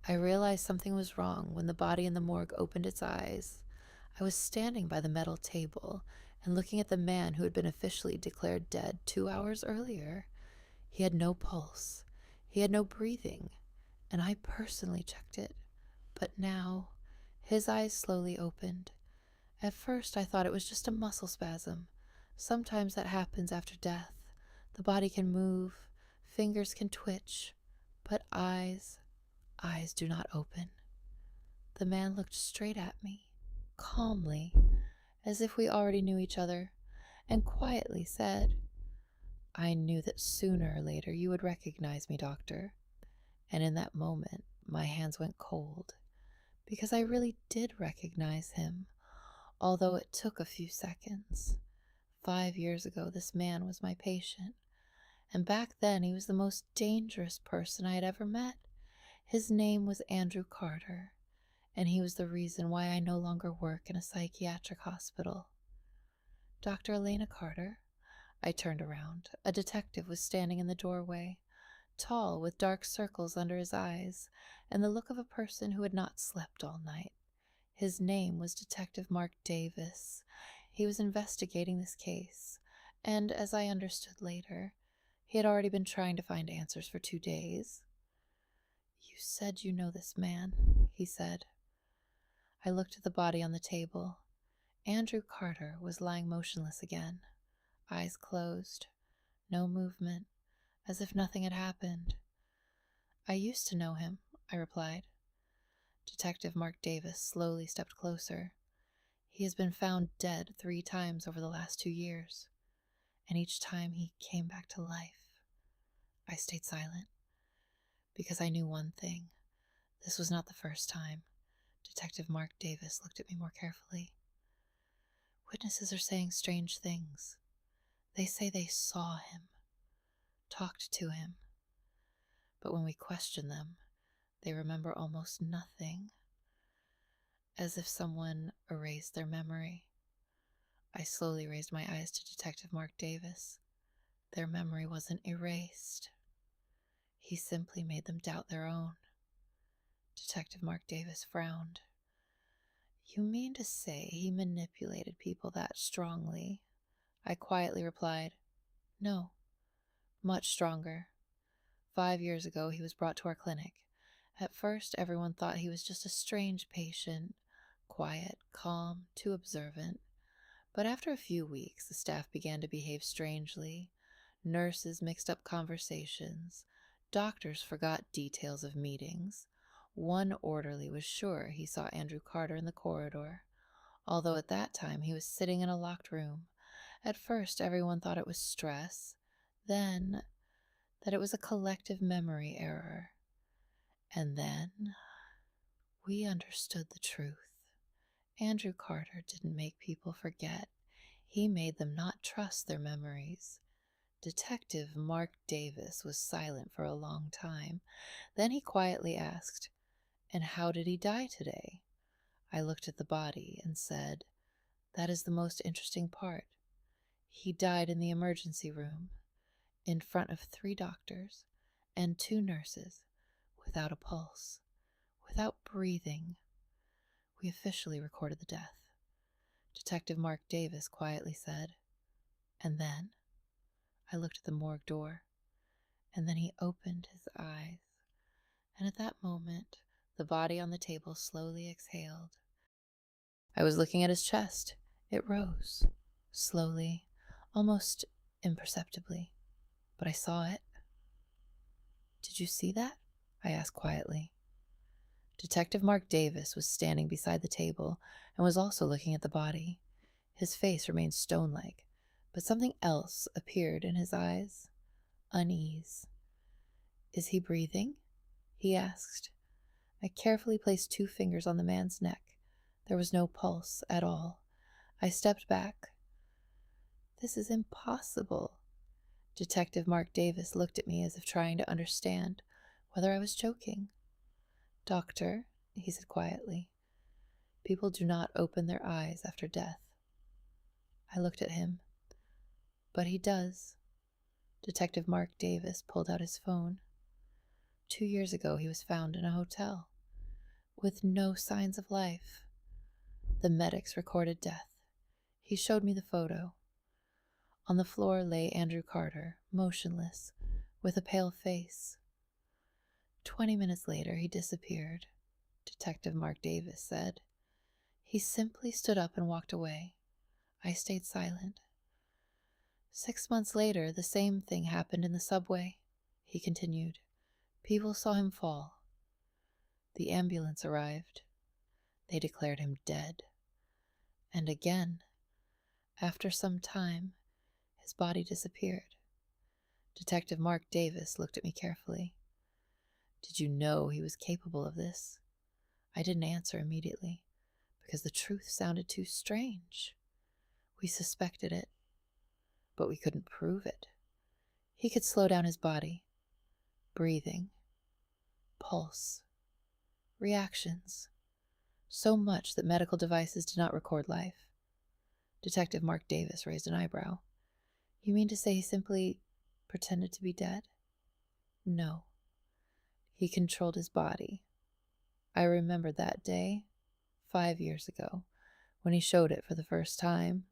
I realized something was wrong when the body in the morgue opened its eyes. I was standing by the metal table and looking at the man who had been officially declared dead 2 hours earlier. He had no pulse. He had no breathing, and I personally checked it. But now, his eyes slowly opened. At first, I thought it was just a muscle spasm. Sometimes that happens after death. The body can move, fingers can twitch, but eyes do not open. The man looked straight at me, calmly, as if we already knew each other, and quietly said, "I knew that sooner or later you would recognize me, doctor." And in that moment, my hands went cold, because I really did recognize him, although it took a few seconds. 5 years ago, this man was my patient, and back then he was the most dangerous person I had ever met. His name was Andrew Carter, and he was the reason why I no longer work in a psychiatric hospital. Dr. Elena Carter. I turned around. A detective was standing in the doorway, tall, with dark circles under his eyes, and the look of a person who had not slept all night. His name was Detective Mark Davis. He was investigating this case, and as I understood later, he had already been trying to find answers for 2 days. "You said you know this man," he said. I looked at the body on the table. Andrew Carter was lying motionless again, eyes closed, no movement, as if nothing had happened. "I used to know him," I replied. Detective Mark Davis slowly stepped closer. "He has been found dead 3 times over the last 2 years, and each time he came back to life." I stayed silent, because I knew one thing. This was not the first time. Detective Mark Davis looked at me more carefully. "Witnesses are saying strange things. They say they saw him, talked to him, but when we question them, they remember almost nothing, as if someone erased their memory." I slowly raised my eyes to Detective Mark Davis. Their memory wasn't erased. He simply made them doubt their own. Detective Mark Davis frowned. "You mean to say he manipulated people that strongly?" I quietly replied, "No, much stronger. 5 years ago, he was brought to our clinic. At first, everyone thought he was just a strange patient, quiet, calm, too observant. But after a few weeks, the staff began to behave strangely. Nurses mixed up conversations. Doctors forgot details of meetings. One orderly was sure he saw Andrew Carter in the corridor, although at that time he was sitting in a locked room. At first, everyone thought it was stress, then that it was a collective memory error. And then we understood the truth. Andrew Carter didn't make people forget. He made them not trust their memories." Detective Mark Davis was silent for a long time. Then he quietly asked, "And how did he die today?" I looked at the body and said, "That is the most interesting part. He died in the emergency room, in front of 3 doctors and 2 nurses, without a pulse, without breathing." We officially recorded the death. Detective Mark Davis quietly said, "And then?" I looked at the morgue door, and then he opened his eyes, and at that moment, the body on the table slowly exhaled. I was looking at his chest. It rose, slowly, almost imperceptibly, but I saw it. "Did you see that?" I asked quietly. Detective Mark Davis was standing beside the table and was also looking at the body. His face remained stone-like, but something else appeared in his eyes. Unease. "Is he breathing?" he asked. I carefully placed 2 fingers on the man's neck. There was no pulse at all. I stepped back. "This is impossible." Detective Mark Davis looked at me as if trying to understand whether I was joking. "Doctor," he said quietly, "people do not open their eyes after death." I looked at him. "But he does." Detective Mark Davis pulled out his phone. 2 years ago, he was found in a hotel. with no signs of life. The medics recorded death. He showed me the photo. On the floor lay Andrew Carter, motionless, with a pale face. 20 minutes later, he disappeared, Detective Mark Davis said. He simply stood up and walked away. I stayed silent. 6 months later, the same thing happened in the subway, he continued. People saw him fall. The ambulance arrived. They declared him dead. And again, after some time, his body disappeared. Detective Mark Davis looked at me carefully. Did you know he was capable of this? I didn't answer immediately, because the truth sounded too strange. We suspected it, but we couldn't prove it. He could slow down his body, breathing, pulse, reactions, so much that medical devices did not record life. Detective Mark Davis raised an eyebrow. You mean to say he simply pretended to be dead? No. He controlled his body. I remember that day, 5 years ago, when he showed it for the first time.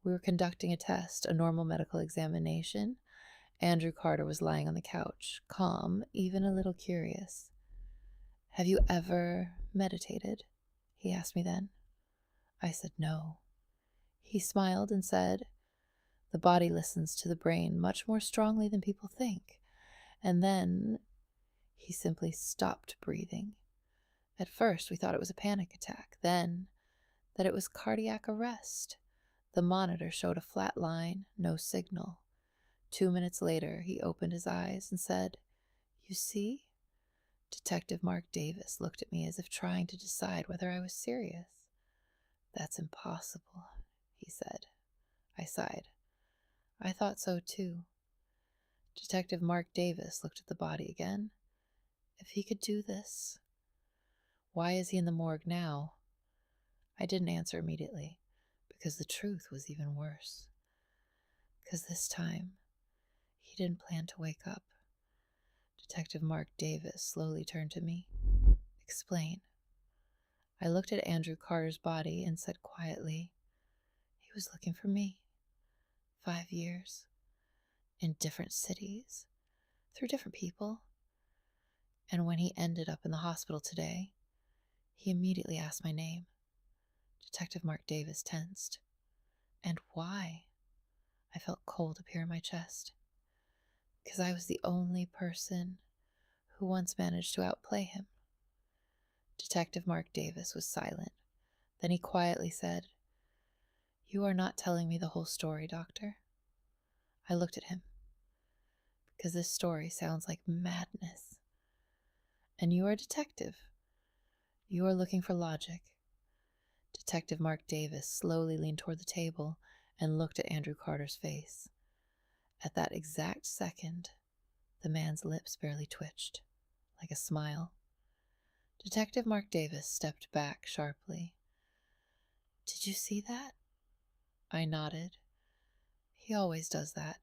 We were conducting a test, a normal medical examination. Andrew Carter was lying on the couch, calm, even a little curious. Have you ever meditated? He asked me then. I said no. He smiled and said, the body listens to the brain much more strongly than people think. And then he simply stopped breathing. At first, we thought it was a panic attack, then that it was cardiac arrest. The monitor showed a flat line, no signal. 2 minutes later, he opened his eyes and said, You see? Detective Mark Davis looked at me as if trying to decide whether I was serious. That's impossible, he said. I sighed. I thought so too. Detective Mark Davis looked at the body again. If he could do this, why is he in the morgue now? I didn't answer immediately, because the truth was even worse. Because this time, he didn't plan to wake up. Detective Mark Davis slowly turned to me. Explain. I looked at Andrew Carter's body and said quietly, he was looking for me. 5 years. In different cities. Through different people. And when he ended up in the hospital today, he immediately asked my name. Detective Mark Davis tensed. And why? I felt cold appear in my chest. Because I was the only person who once managed to outplay him. Detective Mark Davis was silent. Then he quietly said, You are not telling me the whole story, Doctor. I looked at him. Because this story sounds like madness. And you are a detective. You are looking for logic. Detective Mark Davis slowly leaned toward the table and looked at Andrew Carter's face. At that exact second, the man's lips barely twitched, like a smile. Detective Mark Davis stepped back sharply. Did you see that? I nodded. He always does that.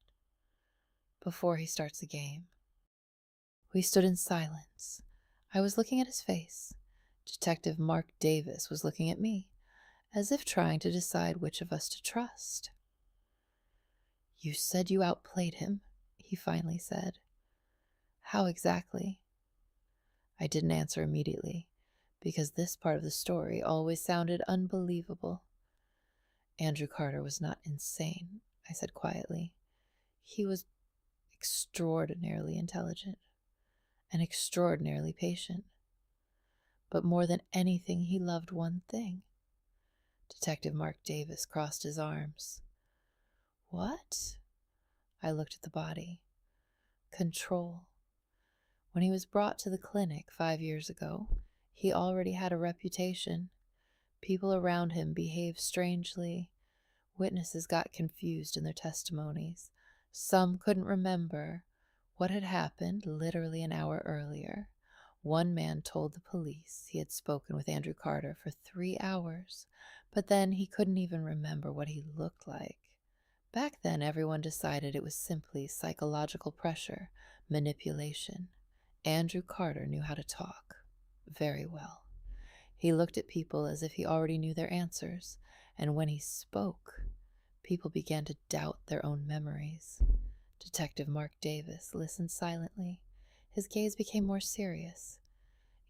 Before he starts a game. We stood in silence. I was looking at his face. Detective Mark Davis was looking at me, as if trying to decide which of us to trust. You said you outplayed him, he finally said. How exactly? I didn't answer immediately, because this part of the story always sounded unbelievable. Andrew Carter was not insane, I said quietly. He was extraordinarily intelligent and extraordinarily patient. But more than anything, he loved one thing. Detective Mark Davis crossed his arms. What? I looked at the body. Control. When he was brought to the clinic 5 years ago, he already had a reputation. People around him behaved strangely. Witnesses got confused in their testimonies. Some couldn't remember what had happened literally an hour earlier. One man told the police he had spoken with Andrew Carter for 3 hours, but then he couldn't even remember what he looked like. Back then, everyone decided it was simply psychological pressure, manipulation. Andrew Carter knew how to talk very well. He looked at people as if he already knew their answers, and when he spoke, people began to doubt their own memories. Detective Mark Davis listened silently. His gaze became more serious.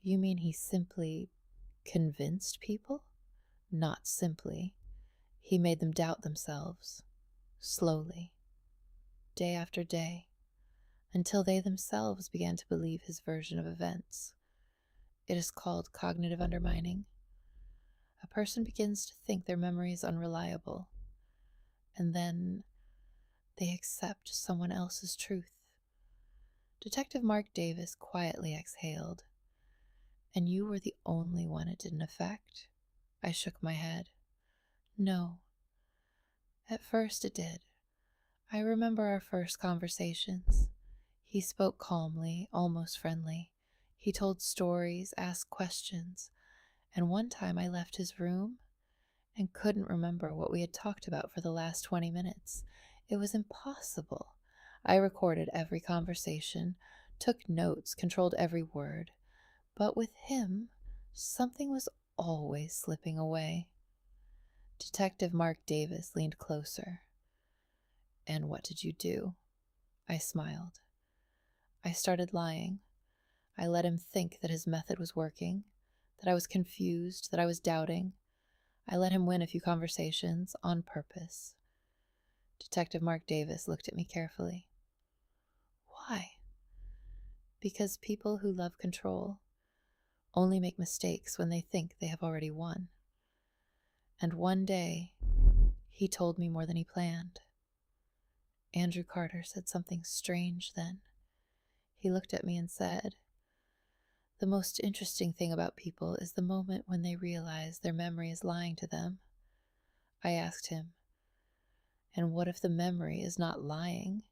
You mean he simply convinced people? Not simply. He made them doubt themselves, slowly, day after day, until they themselves began to believe his version of events. It is called cognitive undermining. A person begins to think their memory is unreliable, and then they accept someone else's truth. Detective Mark Davis quietly exhaled. And you were the only one it didn't affect? I shook my head. No. At first it did. I remember our first conversations. He spoke calmly, almost friendly. He told stories, asked questions, and one time I left his room and couldn't remember what we had talked about for the last 20 minutes. It was impossible. I recorded every conversation, took notes, controlled every word. But with him, something was always slipping away. Detective Mark Davis leaned closer. And what did you do? I smiled. I started lying. I let him think that his method was working, that I was confused, that I was doubting. I let him win a few conversations on purpose. Detective Mark Davis looked at me carefully. Why? Because people who love control only make mistakes when they think they have already won. And one day, he told me more than he planned. Andrew Carter said something strange then. He looked at me and said, "The most interesting thing about people is the moment when they realize their memory is lying to them." I asked him, "And what if the memory is not lying?"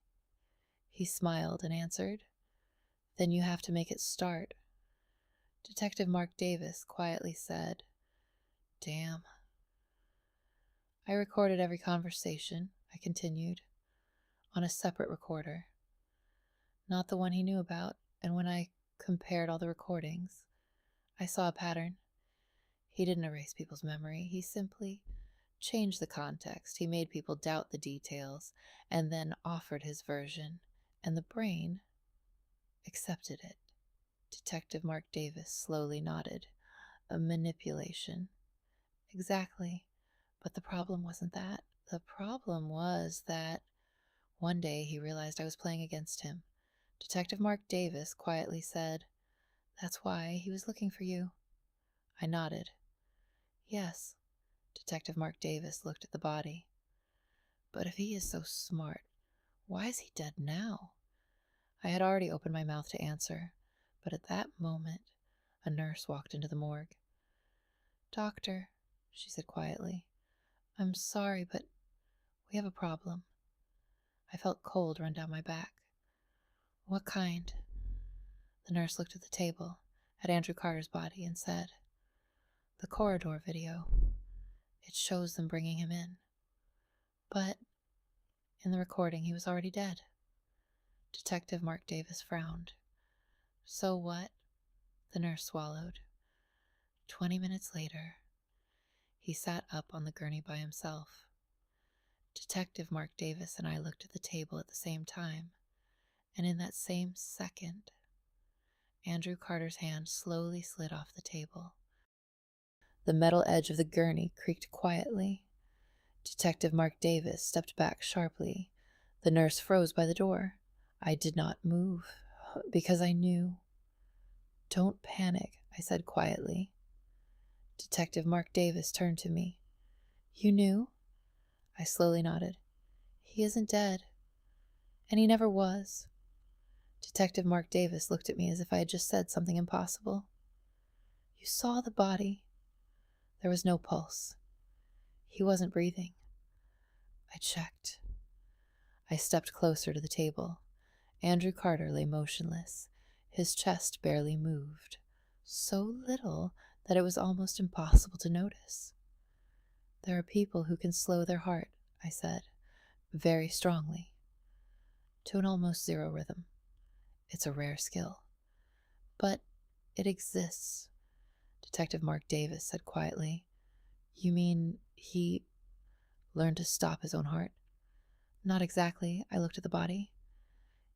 He smiled and answered, "Then you have to make it start." Detective Mark Davis quietly said, "Damn." I recorded every conversation, I continued, on a separate recorder, not the one he knew about, and when I compared all the recordings, I saw a pattern. He didn't erase people's memory, he simply changed the context. He made people doubt the details and then offered his version, and the brain accepted it. Detective Mark Davis slowly nodded. A manipulation. Exactly. But the problem wasn't that. The problem was that one day he realized I was playing against him. Detective Mark Davis quietly said, "That's why he was looking for you." I nodded. "Yes." Detective Mark Davis looked at the body. "But if he is so smart, why is he dead now?" I had already opened my mouth to answer, but at that moment, a nurse walked into the morgue. "Doctor," she said quietly, "I'm sorry, but we have a problem." I felt cold run down my back. "What kind?" The nurse looked at the table, at Andrew Carter's body, and said, "The corridor video. It shows them bringing him in. But in the recording, he was already dead." Detective Mark Davis frowned. "So what?" The nurse swallowed. 20 minutes later, he sat up on the gurney by himself. Detective Mark Davis and I looked at the table at the same time, and in that same second, Andrew Carter's hand slowly slid off the table. The metal edge of the gurney creaked quietly. Detective Mark Davis stepped back sharply. The nurse froze by the door. I did not move, because I knew. "Don't panic," I said quietly. Detective Mark Davis turned to me. "You knew?" I slowly nodded. "He isn't dead. And he never was." Detective Mark Davis looked at me as if I had just said something impossible. "You saw the body." There was no pulse. He wasn't breathing. I checked. I stepped closer to the table. Andrew Carter lay motionless. His chest barely moved. So little that it was almost impossible to notice. "There are people who can slow their heart," I said, very strongly, to an almost zero rhythm. It's a rare skill. But it exists. Detective Mark Davis said quietly. You mean he learned to stop his own heart? Not exactly. I looked at the body.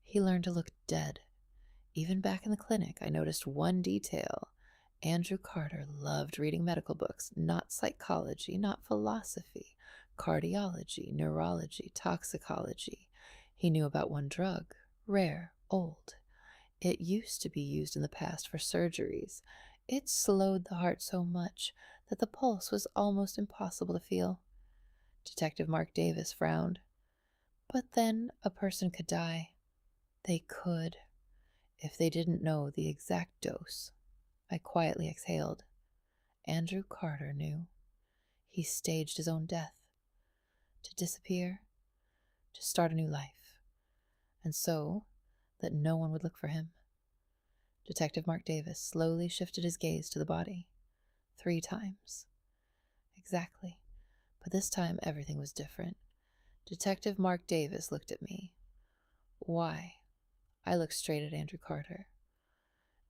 He learned to look dead. Even back in the clinic, I noticed one detail. Andrew Carter loved reading medical books, not psychology, not philosophy, cardiology, neurology, toxicology. He knew about one drug, rare, old. It used to be used in the past for surgeries. It slowed the heart so much that the pulse was almost impossible to feel. Detective Mark Davis frowned. But then a person could die. They could, if they didn't know the exact dose. I quietly exhaled. Andrew Carter knew. He staged his own death. To disappear, to start a new life. And so that no one would look for him. Detective Mark Davis slowly shifted his gaze to the body. 3 times. Exactly. But this time everything was different. Detective Mark Davis looked at me. Why? I looked straight at Andrew Carter.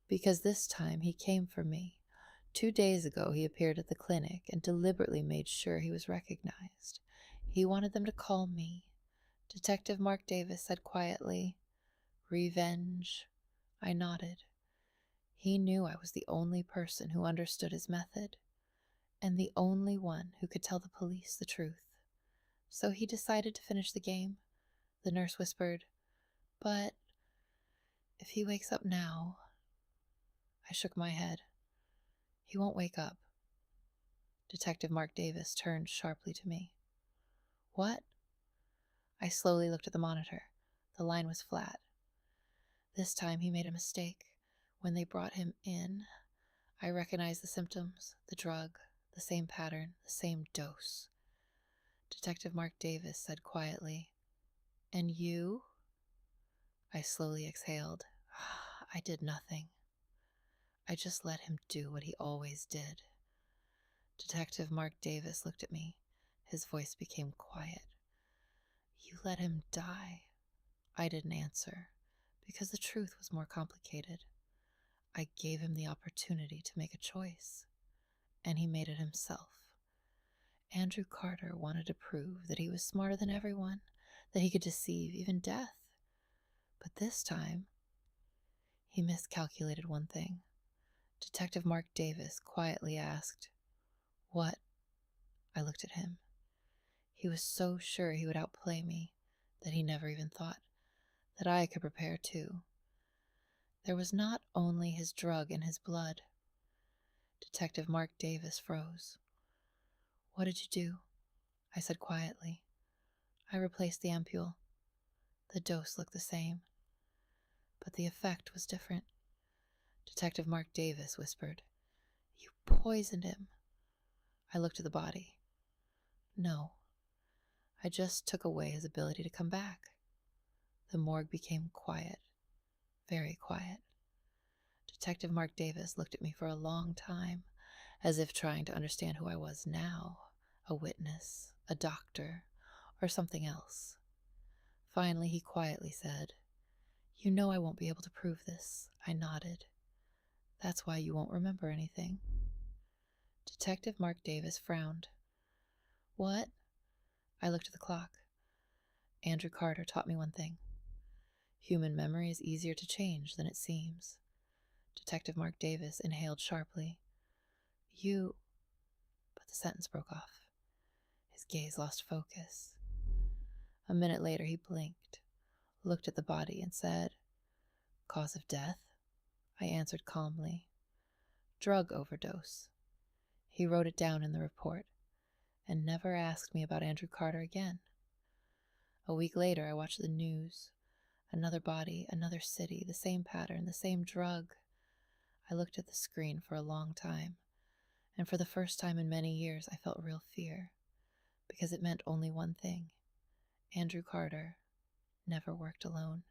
Because this time he came for me. 2 days ago he appeared at the clinic and deliberately made sure he was recognized. He wanted them to call me. Detective Mark Davis said quietly, Revenge. I nodded. He knew I was the only person who understood his method, and the only one who could tell the police the truth. So he decided to finish the game. The nurse whispered, But if he wakes up now... I shook my head. He won't wake up. Detective Mark Davis turned sharply to me. What? I slowly looked at the monitor. The line was flat. This time he made a mistake. When they brought him in, I recognized the symptoms, the drug, the same pattern, the same dose. Detective Mark Davis said quietly, And you? I slowly exhaled. I did nothing. I just let him do what he always did. Detective Mark Davis looked at me. His voice became quiet. You let him die. I didn't answer, because the truth was more complicated. I gave him the opportunity to make a choice, and he made it himself. Andrew Carter wanted to prove that he was smarter than everyone, that he could deceive even death. But this time, he miscalculated one thing. Detective Mark Davis quietly asked, What? I looked at him. He was so sure he would outplay me that he never even thought that I could prepare too. There was not only his drug in his blood. Detective Mark Davis froze. What did you do? I said quietly. I replaced the ampule. The dose looked the same, but the effect was different. Detective Mark Davis whispered, You poisoned him. I looked at the body. No, I just took away his ability to come back. The morgue became quiet, very quiet. Detective Mark Davis looked at me for a long time, as if trying to understand who I was now, a witness, a doctor, or something else. Finally, he quietly said, You know I won't be able to prove this. I nodded. That's why you won't remember anything. Detective Mark Davis frowned. What? I looked at the clock. Andrew Carter taught me one thing. Human memory is easier to change than it seems. Detective Mark Davis inhaled sharply. You... But the sentence broke off. His gaze lost focus. A minute later he blinked, looked at the body and said, Cause of death? I answered calmly. Drug overdose. He wrote it down in the report and never asked me about Andrew Carter again. A week later I watched the news. Another body, another city, the same pattern, the same drug. I looked at the screen for a long time, and for the first time in many years I felt real fear, because it meant only one thing. Andrew Carter never worked alone.